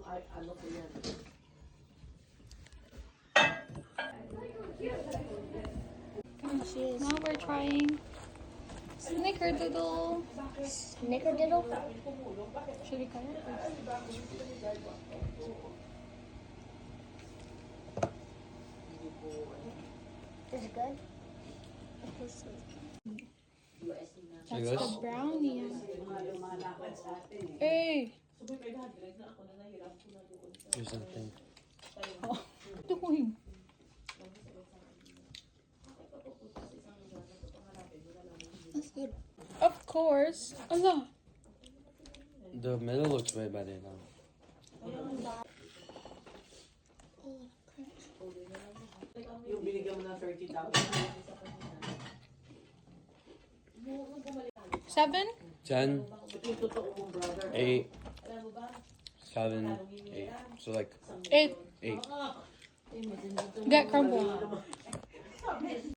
Now we're trying Snickerdoodle. Snickerdoodle? Should we cut it? Is it good? That's the brownie. Hey! Here's something. Oh, doing? That's good. Of course. Allah. The middle looks way better now. Yung binigyan mo ng 30,000. 7? 10, Yung totoo mong brother. 8, 7, 8. So like 8. 8. Get crumble.